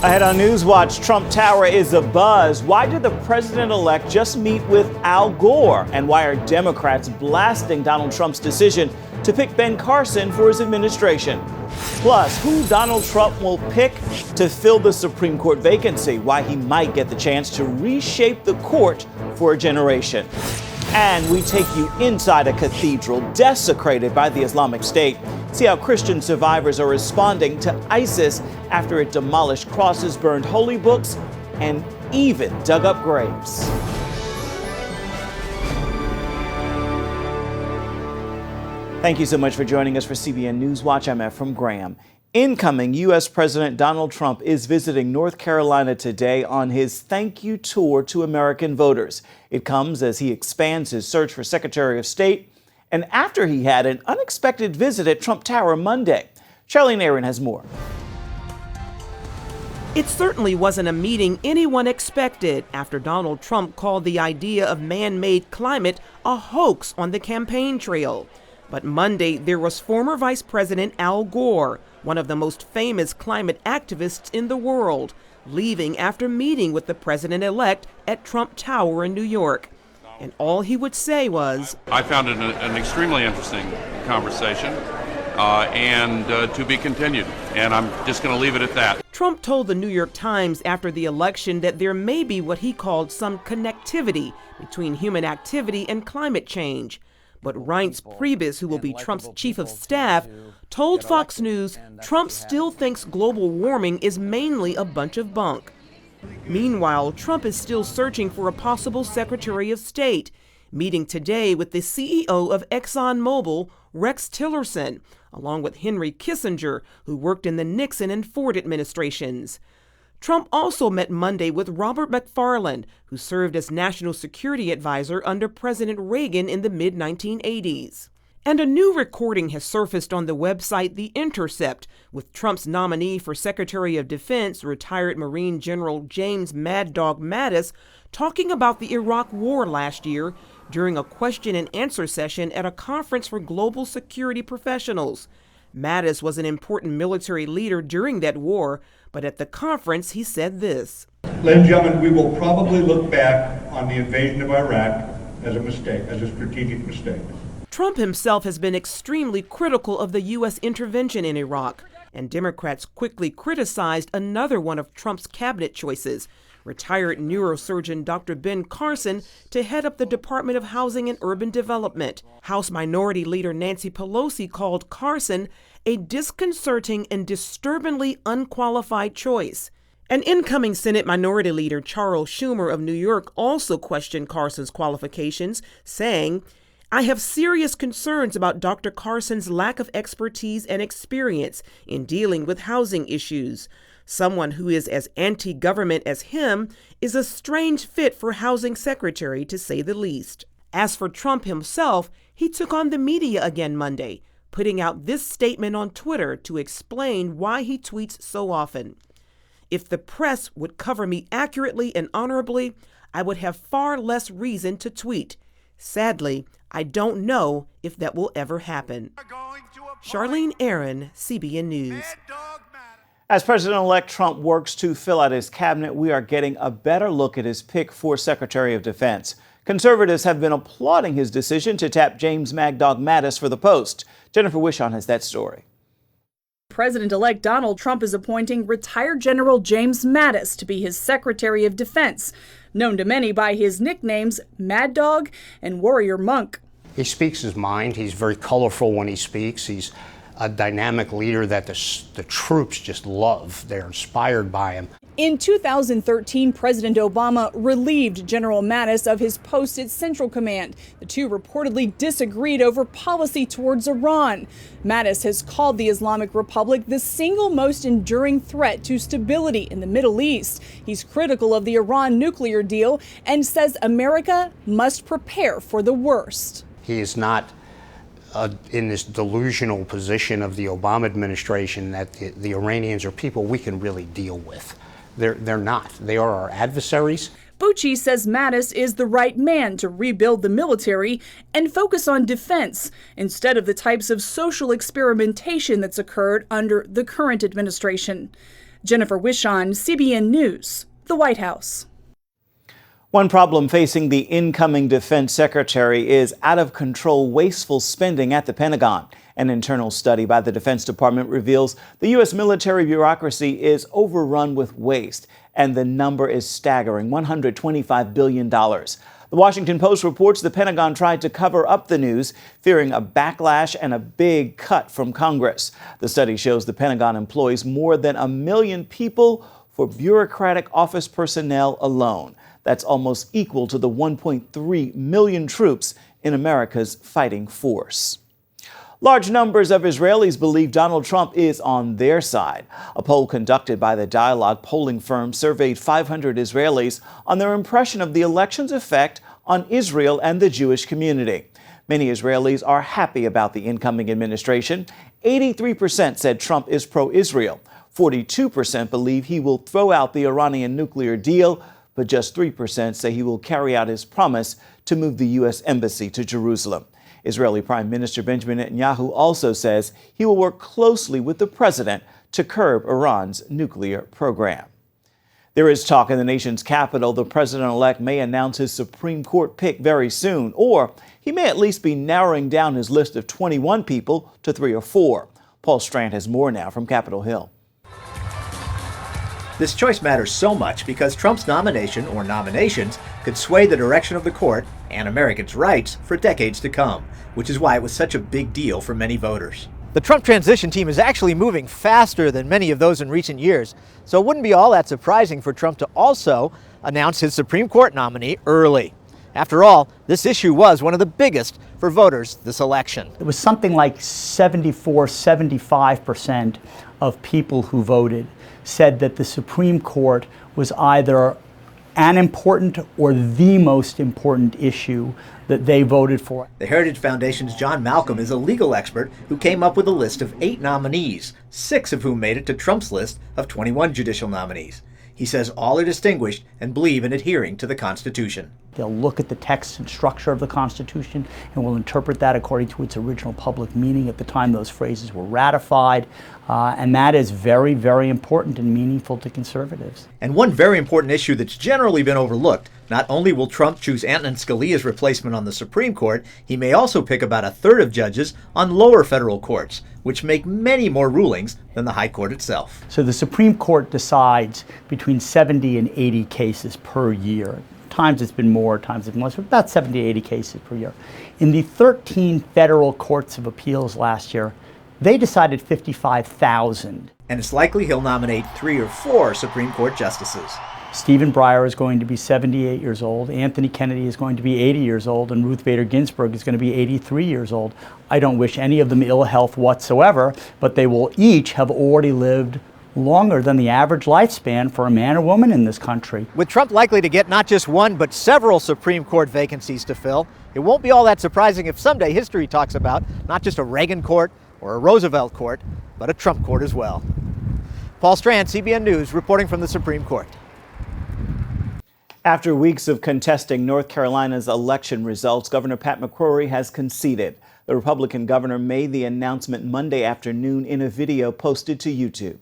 Ahead on NewsWatch, Trump Tower is abuzz. Why did the president-elect just meet with Al Gore? And why are Democrats blasting Donald Trump's decision to pick Ben Carson for his administration? Plus, who Donald Trump will pick to fill the Supreme Court vacancy, why he might get the chance to reshape the court for a generation. And we take you inside a cathedral desecrated by the Islamic State. See how Christian survivors are responding to ISIS after it demolished crosses, burned holy books, and even dug up graves. Thank you so much for joining us for CBN NewsWatch. I'm Ephraim Graham. Incoming U.S. President Donald Trump is visiting North Carolina today on his thank you tour to American voters. It comes as he expands his search for Secretary of State and after he had an unexpected visit at Trump Tower Monday. Charlene Aaron has more. It certainly wasn't a meeting anyone expected after Donald Trump called the idea of man-made climate a hoax on the campaign trail. But Monday, there was former Vice President Al Gore, one of the most famous climate activists in the world, leaving after meeting with the president-elect at Trump Tower in New York. And all he would say was, I found it an extremely interesting conversation and to be continued. And I'm just going to leave it at that. Trump told the New York Times after the election that there may be what he called some connectivity between human activity and climate change. But Reince Priebus, who will be Trump's chief of staff, told Fox News Trump still thinks global warming is mainly a bunch of bunk. Meanwhile, Trump is still searching for a possible Secretary of State, meeting today with the CEO of ExxonMobil, Rex Tillerson, along with Henry Kissinger, who worked in the Nixon and Ford administrations. Trump also met Monday with Robert McFarland, who served as National Security Advisor under President Reagan in the mid-1980s. And a new recording has surfaced on the website The Intercept with Trump's nominee for Secretary of Defense, retired Marine General James Mad Dog Mattis, talking about the Iraq War last year during a question and answer session at a conference for global security professionals. Mattis was an important military leader during that war, but at the conference he said this. Ladies and gentlemen, we will probably look back on the invasion of Iraq as a mistake, as a strategic mistake. Trump himself has been extremely critical of the U.S. intervention in Iraq, and Democrats quickly criticized another one of Trump's cabinet choices, retired neurosurgeon Dr. Ben Carson, to head up the Department of Housing and Urban Development. House Minority Leader Nancy Pelosi called Carson a disconcerting and disturbingly unqualified choice. An incoming Senate Minority Leader Charles Schumer of New York also questioned Carson's qualifications, saying, I have serious concerns about Dr. Carson's lack of expertise and experience in dealing with housing issues. Someone who is as anti-government as him is a strange fit for housing secretary, to say the least. As for Trump himself, he took on the media again Monday, putting out this statement on Twitter to explain why he tweets so often. If the press would cover me accurately and honorably, I would have far less reason to tweet. Sadly, I don't know if that will ever happen. Charlene Aaron, CBN News. As President-elect Trump works to fill out his cabinet, we are getting a better look at his pick for Secretary of Defense. Conservatives have been applauding his decision to tap James Mad Dog Mattis for the post. Jennifer Wishon has that story. President-elect Donald Trump is appointing retired General James Mattis to be his Secretary of Defense, known to many by his nicknames Mad Dog and Warrior Monk. He speaks his mind. He's very colorful when he speaks. He's a dynamic leader that the troops just love. They're inspired by him. In 2013, President Obama relieved General Mattis of his post at Central Command. The two reportedly disagreed over policy towards Iran. Mattis has called the Islamic Republic the single most enduring threat to stability in the Middle East. He's critical of the Iran nuclear deal and says America must prepare for the worst. He is not in this delusional position of the Obama administration that the Iranians are people we can really deal with. They're not. They are our adversaries. Bucci says Mattis is the right man to rebuild the military and focus on defense instead of the types of social experimentation that's occurred under the current administration. Jennifer Wishon, CBN News, the White House. One problem facing the incoming defense secretary is out-of-control, wasteful spending at the Pentagon. An internal study by the Defense Department reveals the U.S. military bureaucracy is overrun with waste, and the number is staggering, $125 billion. The Washington Post reports the Pentagon tried to cover up the news, fearing a backlash and a big cut from Congress. The study shows the Pentagon employs more than 1 million people for bureaucratic office personnel alone. That's almost equal to the 1.3 million troops in America's fighting force. Large numbers of Israelis believe Donald Trump is on their side. A poll conducted by the Dialogue polling firm surveyed 500 Israelis on their impression of the election's effect on Israel and the Jewish community. Many Israelis are happy about the incoming administration. 83% said Trump is pro-Israel. 42% believe he will throw out the Iranian nuclear deal, but just 3% say he will carry out his promise to move the U.S. embassy to Jerusalem. Israeli Prime Minister Benjamin Netanyahu also says he will work closely with the president to curb Iran's nuclear program. There is talk in the nation's capital the president-elect may announce his Supreme Court pick very soon, or he may at least be narrowing down his list of 21 people to 3 or 4. Paul Strand has more now from Capitol Hill. This choice matters so much because Trump's nomination or nominations could sway the direction of the court and Americans' rights for decades to come, which is why it was such a big deal for many voters. The Trump transition team is actually moving faster than many of those in recent years, so it wouldn't be all that surprising for Trump to also announce his Supreme Court nominee early. After all, this issue was one of the biggest for voters this election. It was something like 75% of people who voted said that the Supreme Court was either an important or the most important issue that they voted for. The Heritage Foundation's John Malcolm is a legal expert who came up with a list of 8 nominees, 6 of whom made it to Trump's list of 21 judicial nominees. He says all are distinguished and believe in adhering to the Constitution. They'll look at the text and structure of the Constitution and will interpret that according to its original public meaning at the time those phrases were ratified. And that is very, very important and meaningful to conservatives. And one very important issue that's generally been overlooked, not only will Trump choose Antonin Scalia's replacement on the Supreme Court, he may also pick about a third of judges on lower federal courts, which make many more rulings than the High Court itself. So the Supreme Court decides between 70 and 80 cases per year. Times it's been more, times it's been less, but about 70 to 80 cases per year. In the 13 federal courts of appeals last year, they decided 55,000. And it's likely he'll nominate 3 or 4 Supreme Court justices. Stephen Breyer is going to be 78 years old, Anthony Kennedy is going to be 80 years old, and Ruth Bader Ginsburg is going to be 83 years old. I don't wish any of them ill health whatsoever, but they will each have already lived longer than the average lifespan for a man or woman in this country. With Trump likely to get not just one, but several Supreme Court vacancies to fill, it won't be all that surprising if someday history talks about not just a Reagan court or a Roosevelt court, but a Trump court as well. Paul Strand, CBN News, reporting from the Supreme Court. After weeks of contesting North Carolina's election results, Governor Pat McCrory has conceded. The Republican governor made the announcement Monday afternoon in a video posted to YouTube.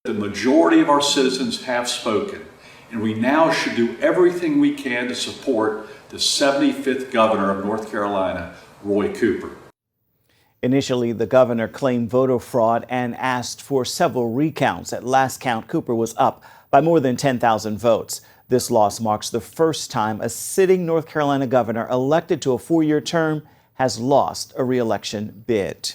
The majority of our citizens have spoken, and we now should do everything we can to support the 75th governor of North Carolina, Roy Cooper. Initially, the governor claimed voter fraud and asked for several recounts. At last count, Cooper was up by more than 10,000 votes. This loss marks the first time a sitting North Carolina governor elected to a 4-year term has lost a re-election bid.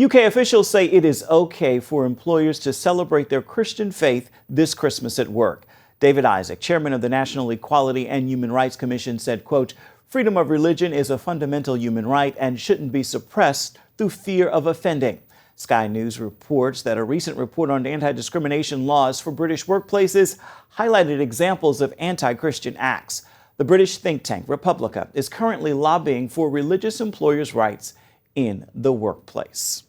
UK officials say it is okay for employers to celebrate their Christian faith this Christmas at work. David Isaac, chairman of the National Equality and Human Rights Commission, said, quote, "Freedom of religion is a fundamental human right and shouldn't be suppressed through fear of offending." Sky News reports that a recent report on anti-discrimination laws for British workplaces highlighted examples of anti-Christian acts. The British think tank Republica is currently lobbying for religious employers' rights in the workplace.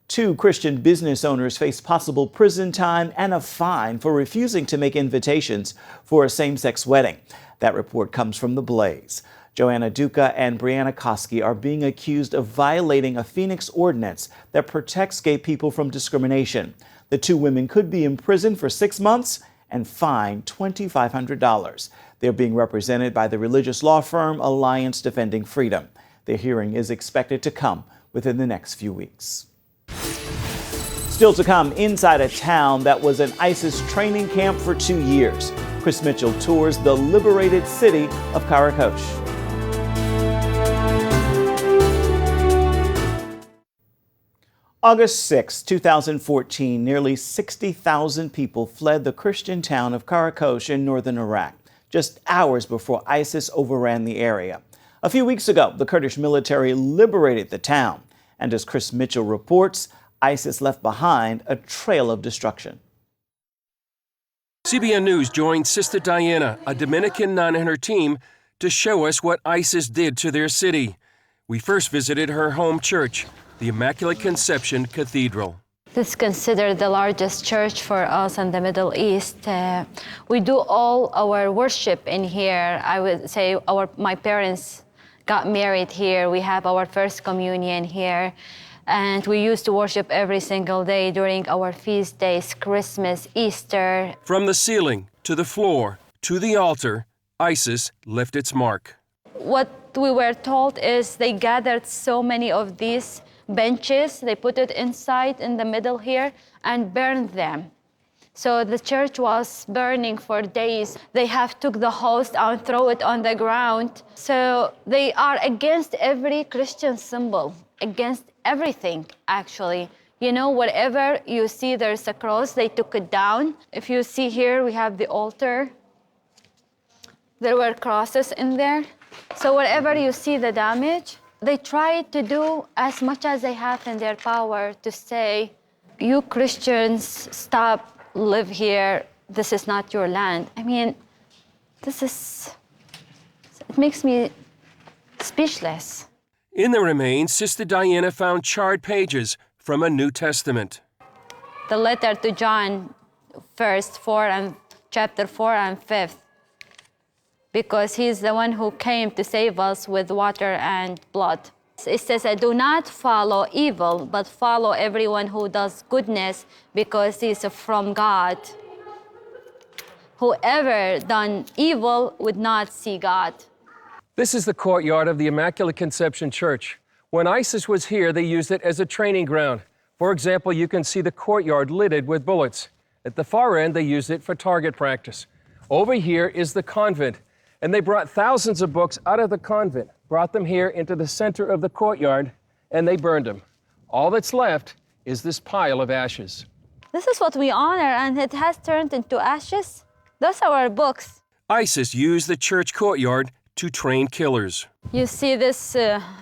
2 Christian business owners face possible prison time and a fine for refusing to make invitations for a same-sex wedding. That report comes from The Blaze. Joanna Duca and Brianna Koski are being accused of violating a Phoenix ordinance that protects gay people from discrimination. The two women could be imprisoned for 6 months and fined $2,500. They're being represented by the religious law firm Alliance Defending Freedom. Their hearing is expected to come within the next few weeks. Still to come, inside a town that was an ISIS training camp for 2 years. Chris Mitchell tours the liberated city of Karakosh. August 6, 2014, nearly 60,000 people fled the Christian town of Karakosh in northern Iraq, just hours before ISIS overran the area. A few weeks ago, the Kurdish military liberated the town. And as Chris Mitchell reports, ISIS left behind a trail of destruction. CBN News joined Sister Diana, a Dominican nun, and her team to show us what ISIS did to their city. We first visited her home church, the Immaculate Conception Cathedral. This is considered the largest church for us in the Middle East. We do all our worship in here. I would say my parents got married here. We have our first communion here. And we used to worship every single day during our feast days, Christmas, Easter. From the ceiling to the floor to the altar, ISIS left its mark. What we were told is they gathered so many of these benches, they put it inside in the middle here and burned them. So the church was burning for days. They have took the host and throw it on the ground. So they are against every Christian symbol, against everything, actually. You know, wherever you see there's a cross, they took it down. If you see here, we have the altar. There were crosses in there. So wherever you see the damage, they try to do as much as they have in their power to say, you Christians, stop, live here. This is not your land. I mean, it makes me speechless. In the remains, Sister Diana found charred pages from a New Testament. The letter to John, chapter 4 and 5, because he's the one who came to save us with water and blood. It says, do not follow evil, but follow everyone who does goodness, because he's from God. Whoever done evil would not see God. This is the courtyard of the Immaculate Conception Church. When ISIS was here, they used it as a training ground. For example, you can see the courtyard littered with bullets. At the far end, they used it for target practice. Over here is the convent, and they brought thousands of books out of the convent, brought them here into the center of the courtyard, and they burned them. All that's left is this pile of ashes. This is what we honor, and it has turned into ashes. Those are our books. ISIS used the church courtyard to train killers. You see this,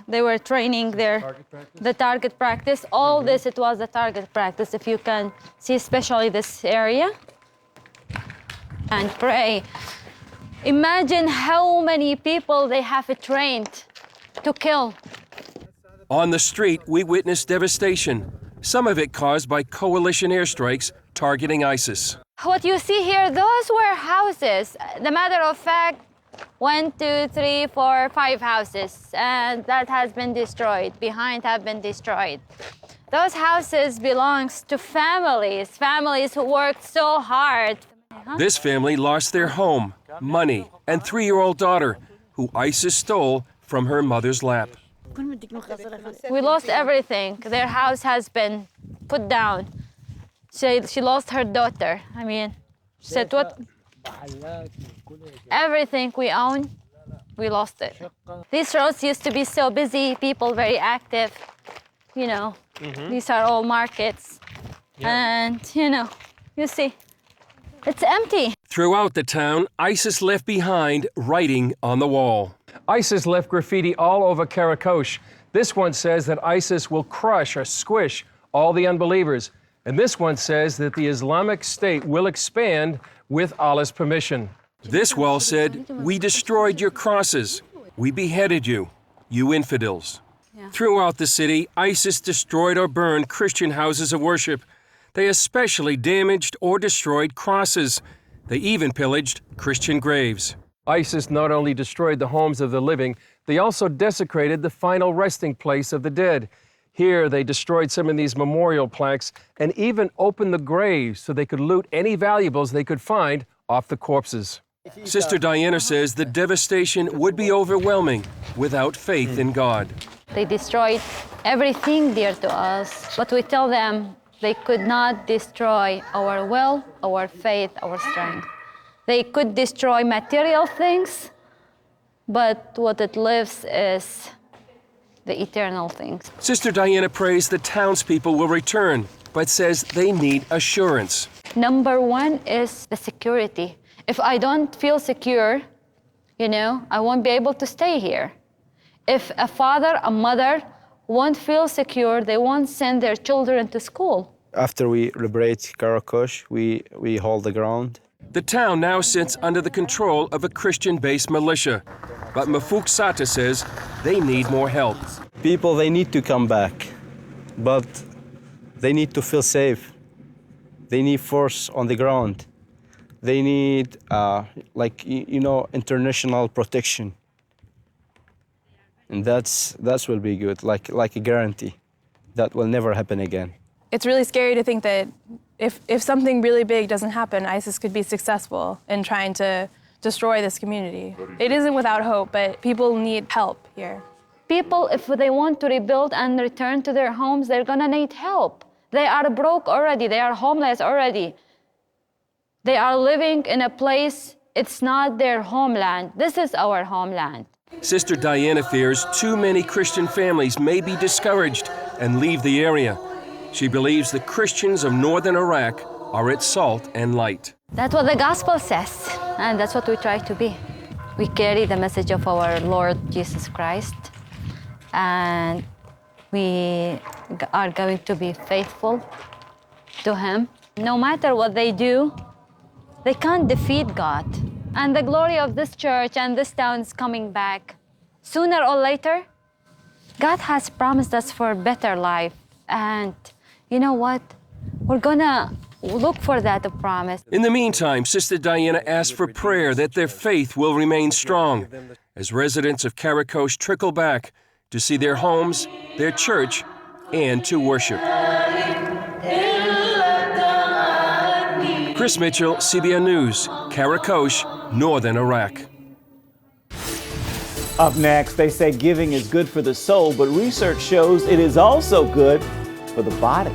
they were training the target practice. All this, it was the target practice, if you can see, especially this area. And pray. Imagine how many people they have trained to kill. On the street, we witnessed devastation, some of it caused by coalition airstrikes targeting ISIS. What you see here, those were houses. The matter of fact, 1, 2, 3, 4, 5 houses, and that has been destroyed. Behind have been destroyed. Those houses belongs to families who worked so hard. This family lost their home, money, and 3-year-old daughter, who ISIS stole from her mother's lap. We lost everything. Their house has been put down. She lost her daughter. I mean, she said, what? Everything we own, we lost it. These roads used to be so busy, people very active. You know, these are all markets. Yeah. And, you know, you see, it's empty. Throughout the town, ISIS left behind writing on the wall. ISIS left graffiti all over Karakosh. This one says that ISIS will crush or squish all the unbelievers. And this one says that the Islamic State will expand with Allah's permission. This wall said, we destroyed your crosses. We beheaded you, you infidels. Yeah. Throughout the city, ISIS destroyed or burned Christian houses of worship. They especially damaged or destroyed crosses. They even pillaged Christian graves. ISIS not only destroyed the homes of the living, they also desecrated the final resting place of the dead. Here, they destroyed some of these memorial plaques and even opened the graves so they could loot any valuables they could find off the corpses. Sister Diana says the devastation would be overwhelming without faith in God. They destroyed everything dear to us, but we tell them they could not destroy our will, our faith, our strength. They could destroy material things, but what it lives is the eternal things. Sister Diana prays the townspeople will return, but says they need assurance. Number one is the security. If I don't feel secure, I won't be able to stay here. If a father, a mother won't feel secure, they won't send their children to school. After we liberate Karakosh, we hold the ground. The town now sits under the control of a Christian-based militia. But Mafuk Sata says they need more help. People, they need to come back, but they need to feel safe. They need force on the ground. They need, international protection. And that will be good, like a guarantee. That will never happen again. It's really scary to think that if something really big doesn't happen, ISIS could be successful in trying to destroy this community. It isn't without hope, but people need help here. People, if they want to rebuild and return to their homes, they're gonna need help. They are broke already, they are homeless already. They are living in a place, it's not their homeland. This is our homeland. Sister Diana fears too many Christian families may be discouraged and leave the area. She believes the Christians of northern Iraq are its salt and light. That's what the gospel says, and that's what we try to be. We carry the message of our Lord Jesus Christ, and we are going to be faithful to Him. No matter what they do, they can't defeat God. And the glory of this church and this town is coming back. Sooner or later, God has promised us for a better life. And you know what? We're gonna look for that promise. In the meantime, Sister Diana asks for prayer that their faith will remain strong as residents of Karakosh trickle back to see their homes, their church, and to worship. Chris Mitchell, CBN News, Karakosh, northern Iraq. Up next, they say giving is good for the soul, but research shows it is also good for the body.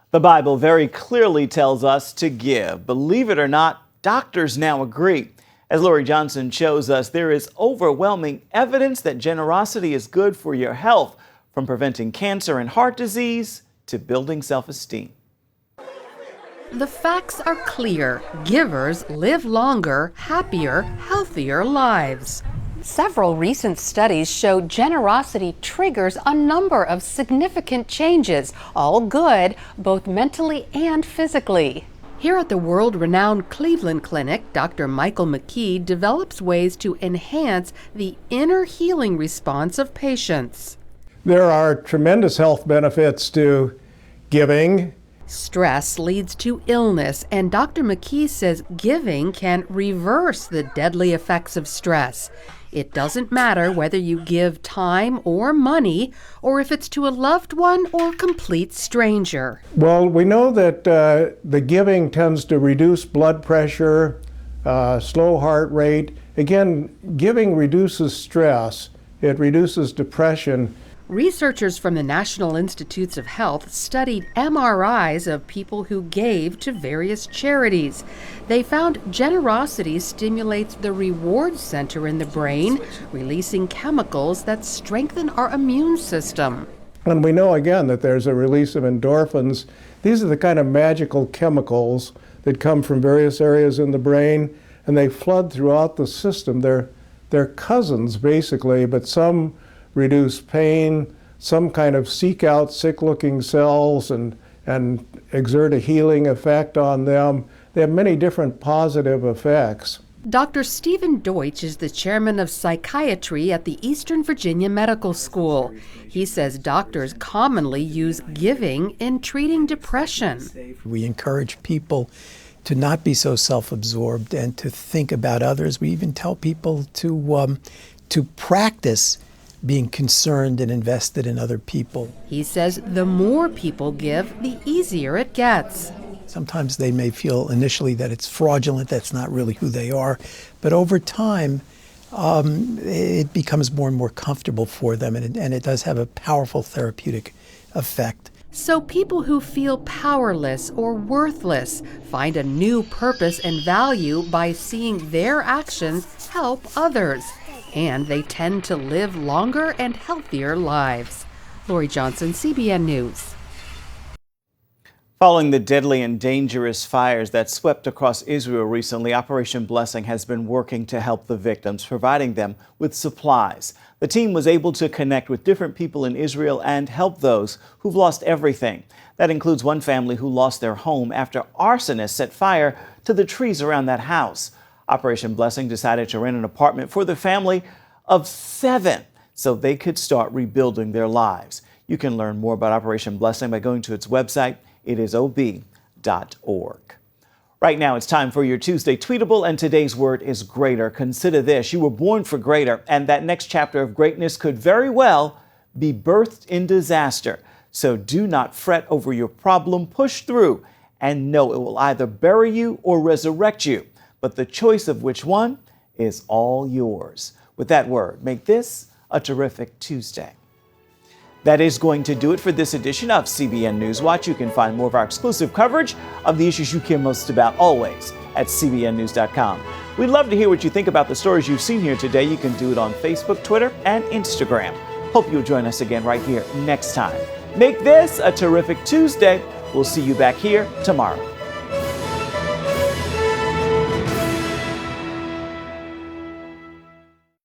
The Bible very clearly tells us to give. Believe it or not, doctors now agree. As Lori Johnson shows us, there is overwhelming evidence that generosity is good for your health, from preventing cancer and heart disease to building self-esteem. The facts are clear. Givers live longer, happier, healthier lives. Several recent studies show generosity triggers a number of significant changes, all good, both mentally and physically. Here at the world-renowned Cleveland Clinic, Dr. Michael McKee develops ways to enhance the inner healing response of patients. There are tremendous health benefits to giving. Stress leads to illness, and Dr. McKee says giving can reverse the deadly effects of stress. It doesn't matter whether you give time or money, or if it's to a loved one or complete stranger. Well, we know that the giving tends to reduce blood pressure, slow heart rate. Again, giving reduces stress. It reduces depression. Researchers from the National Institutes of Health studied MRIs of people who gave to various charities. They found generosity stimulates the reward center in the brain, releasing chemicals that strengthen our immune system. And we know again that there's a release of endorphins. These are the kind of magical chemicals that come from various areas in the brain, and they flood throughout the system. They're cousins basically, but some reduce pain, some kind of seek out sick-looking cells and exert a healing effect on them. They have many different positive effects. Dr. Stephen Deutsch is the chairman of psychiatry at the Eastern Virginia Medical School. He says doctors commonly use giving in treating depression. We encourage people to not be so self-absorbed and to think about others. We even tell people to practice being concerned and invested in other people. He says the more people give, the easier it gets. Sometimes they may feel initially that it's fraudulent, that's not really who they are, but over time it becomes more and more comfortable for them, and it does have a powerful therapeutic effect. So people who feel powerless or worthless find a new purpose and value by seeing their actions help others, and they tend to live longer and healthier lives. Lori Johnson, CBN News. Following the deadly and dangerous fires that swept across Israel recently, Operation Blessing has been working to help the victims, providing them with supplies. The team was able to connect with different people in Israel and help those who've lost everything. That includes one family who lost their home after arsonists set fire to the trees around that house. Operation Blessing decided to rent an apartment for the family of 7 so they could start rebuilding their lives. You can learn more about Operation Blessing by going to its website. It is ob.org. Right now, it's time for your Tuesday Tweetable, and today's word is greater. Consider this: you were born for greater, and that next chapter of greatness could very well be birthed in disaster. So do not fret over your problem. Push through and know it will either bury you or resurrect you. But the choice of which one is all yours. With that word, make this a terrific Tuesday. That is going to do it for this edition of CBN NewsWatch. You can find more of our exclusive coverage of the issues you care most about always at cbnnews.com. We'd love to hear what you think about the stories you've seen here today. You can do it on Facebook, Twitter, and Instagram. Hope you'll join us again right here next time. Make this a terrific Tuesday. We'll see you back here tomorrow.